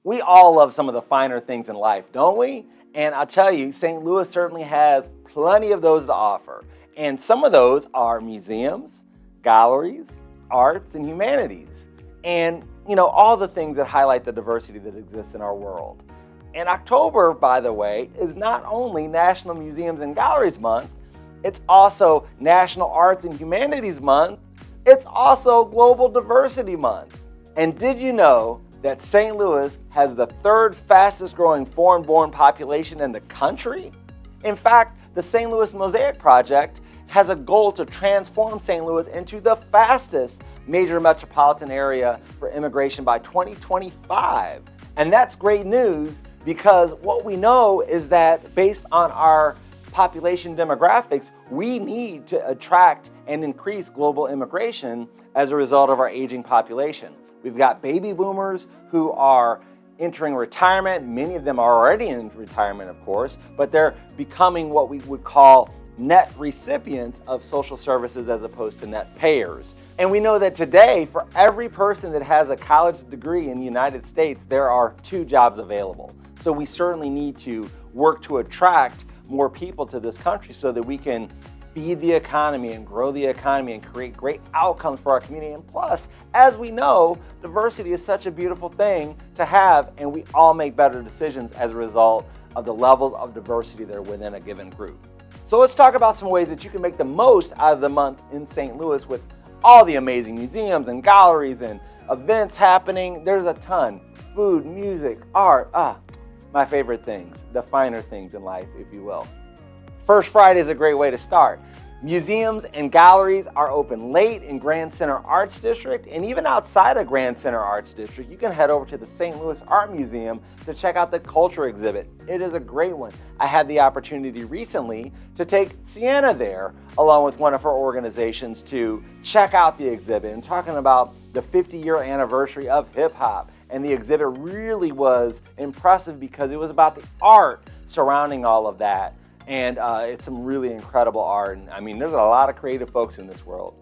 We all love some of the finer things in life, don't we? And I'll tell you, St. Louis certainly has plenty of those to offer. And some of those are museums, galleries, arts and humanities, and all the things that highlight the diversity that exists in our world. And October, by the way, is not only National Museums and Galleries Month, it's also National Arts and Humanities Month. It's also Global Diversity Month. And did you know that St. Louis has the third fastest growing foreign-born population in the country? In fact, the St. Louis Mosaic Project has a goal to transform St. Louis into the fastest major metropolitan area for immigration by 2025. And that's great news because what we know is that based on our population demographics, we need to attract and increase global immigration as a result of our aging population. We've got baby boomers who are entering retirement. Many of them are already in retirement, of course, but they're becoming what we would call net recipients of social services as opposed to net payers. And we know that today, for every person that has a college degree in the United States, there are 2 jobs available. So we certainly need to work to attract more people to this country so that we can feed the economy and grow the economy and create great outcomes for our community. And plus, as we know, diversity is such a beautiful thing to have, and we all make better decisions as a result of the levels of diversity that are within a given group. So let's talk about some ways that you can make the most out of the month in St. Louis with all the amazing museums and galleries and events happening. There's a ton. Food, music, art, my favorite things, the finer things in life, if you will. First Friday is a great way to start. Museums and galleries are open late in Grand Center Arts District, and even outside of Grand Center Arts District, you can head over to the St. Louis Art Museum to check out the culture exhibit. It is a great one. I had the opportunity recently to take Sienna there, along with one of her organizations, to check out the exhibit and talking about the 50-year anniversary of hip hop. And the exhibit really was impressive because it was about the art surrounding all of that. And it's some really incredible art. And I mean, there's a lot of creative folks in this world.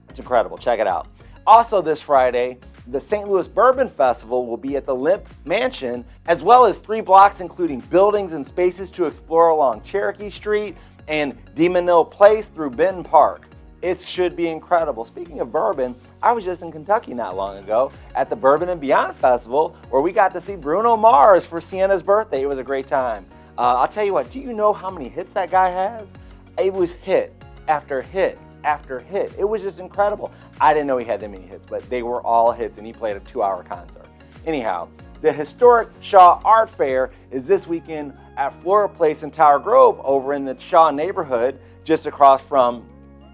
It's incredible. Check it out. Also this Friday, the St. Louis Bourbon Festival will be at the Limp Mansion, as well as 3 blocks including buildings and spaces to explore along Cherokee Street and Demon Mill Place through Benton Park. It should be incredible. Speaking of bourbon, I was just in Kentucky not long ago at the Bourbon and Beyond Festival where we got to see Bruno Mars for Sienna's birthday. It was a great time. I'll tell you what, do you know how many hits that guy has? It was hit after hit after hit. It was just incredible. I didn't know he had that many hits, but they were all hits and he played a 2-hour concert. Anyhow, the historic Shaw Art Fair is this weekend at Flora Place in Tower Grove over in the Shaw neighborhood just across from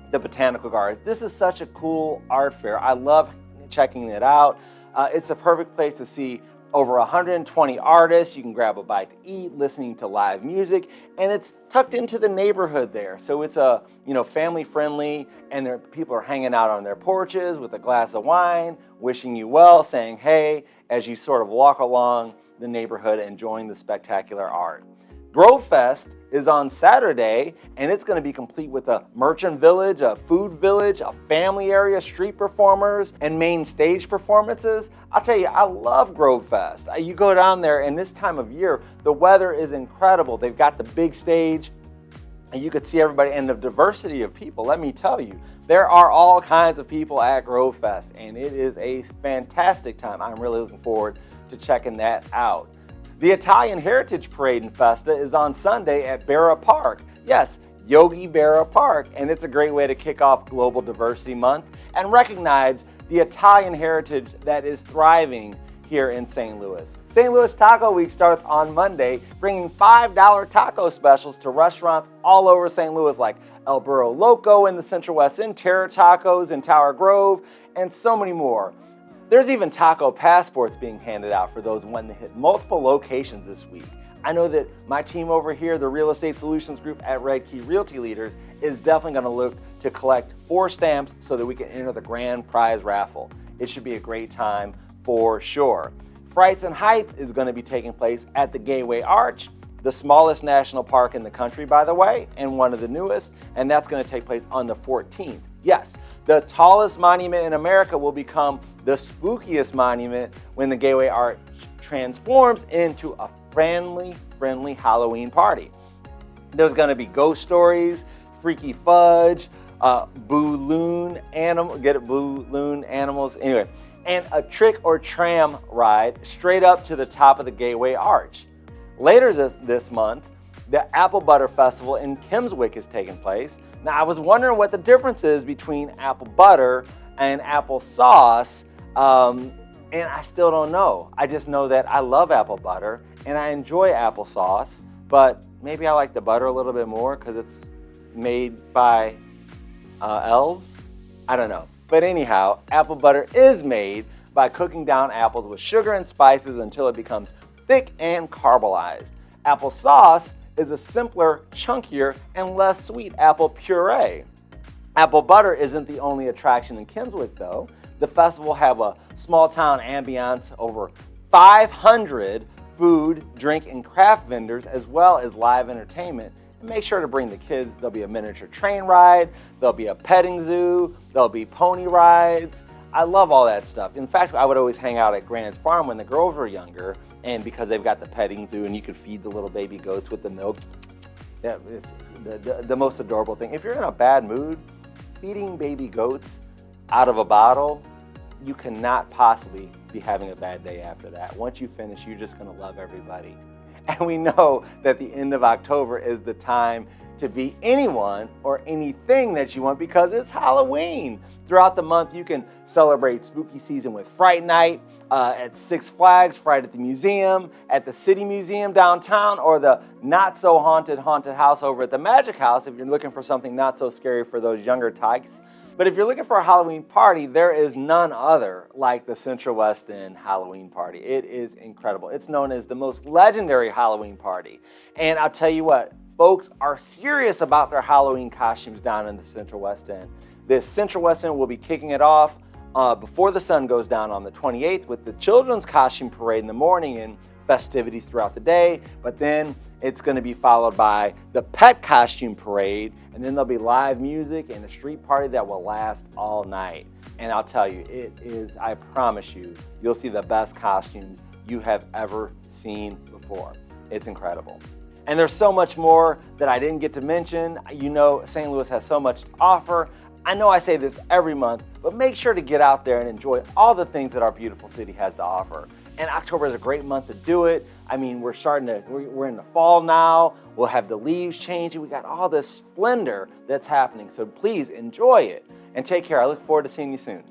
the Botanical Gardens. This is such a cool art fair. I love checking it out. It's a perfect place to see over 120 artists. You can grab a bite to eat, listening to live music, and it's tucked into the neighborhood there. So it's a family friendly, and people are hanging out on their porches with a glass of wine, wishing you well, saying hey, as you sort of walk along the neighborhood enjoying the spectacular art. Grove Fest is on Saturday, and it's going to be complete with a merchant village, a food village, a family area, street performers, and main stage performances. I'll tell you, I love Grove Fest. You go down there, and this time of year, the weather is incredible. They've got the big stage, and you could see everybody, and the diversity of people. Let me tell you, there are all kinds of people at Grove Fest, and it is a fantastic time. I'm really looking forward to checking that out. The Italian Heritage Parade and Festa is on Sunday at Berra Park. Yes, Yogi Berra Park, and it's a great way to kick off Global Diversity Month and recognize the Italian heritage that is thriving here in St. Louis. St. Louis Taco Week starts on Monday, bringing $5 taco specials to restaurants all over St. Louis like El Burro Loco in the Central West End, Terra Tacos in Tower Grove, and so many more. There's even taco passports being handed out for those wanting to hit multiple locations this week. I know that my team over here, the Real Estate Solutions Group at Red Key Realty Leaders, is definitely going to look to collect 4 stamps so that we can enter the grand prize raffle. It should be a great time for sure. Frights and Heights is going to be taking place at the Gateway Arch, the smallest national park in the country, by the way, and one of the newest, and that's going to take place on the 14th. Yes, the tallest monument in America will become the spookiest monument when the Gateway Arch transforms into a friendly Halloween party. There's going to be ghost stories, freaky fudge, balloon animals, anyway, and a trick or tram ride straight up to the top of the Gateway Arch. Later this month, the Apple Butter Festival in Kimmswick is taking place. Now, I was wondering what the difference is between apple butter and apple sauce, and I still don't know. I just know that I love apple butter and I enjoy applesauce, but maybe I like the butter a little bit more because it's made by elves. I don't know. But anyhow, apple butter is made by cooking down apples with sugar and spices until it becomes thick and caramelized. Applesauce is a simpler, chunkier, and less sweet apple puree. Apple butter isn't the only attraction in Kimmswick, though. The festival will have a small town ambiance, over 500 food, drink, and craft vendors, as well as live entertainment. And make sure to bring the kids. There'll be a miniature train ride, there'll be a petting zoo, there'll be pony rides. I love all that stuff. In fact, I would always hang out at Grant's Farm when the girls were younger, and because they've got the petting zoo and you could feed the little baby goats with the milk. Yeah, it's the most adorable thing. If you're in a bad mood, feeding baby goats out of a bottle, you cannot possibly be having a bad day after that. Once you finish, you're just gonna love everybody. And we know that the end of October is the time to be anyone or anything that you want because it's Halloween. Throughout the month, you can celebrate spooky season with Fright Night at Six Flags, Fright at the Museum, at the City Museum downtown, or the not so haunted house over at the Magic House if you're looking for something not so scary for those younger tykes. But if you're looking for a Halloween party, there is none other like the Central West End Halloween party. It is incredible. It's known as the most legendary Halloween party. And I'll tell you what, folks are serious about their Halloween costumes down in the Central West End. The Central West End will be kicking it off before the sun goes down on the 28th with the children's costume parade in the morning and festivities throughout the day. But then it's going to be followed by the pet costume parade, and then there'll be live music and a street party that will last all night. And I'll tell you, it is, I promise you, you'll see the best costumes you have ever seen before. It's incredible. And there's so much more that I didn't get to mention. You know, St. Louis has so much to offer. I know I say this every month, but make sure to get out there and enjoy all the things that our beautiful city has to offer. And October is a great month to do it. I mean, we're in the fall now. We'll have the leaves changing. We got all this splendor that's happening. So please enjoy it and take care. I look forward to seeing you soon.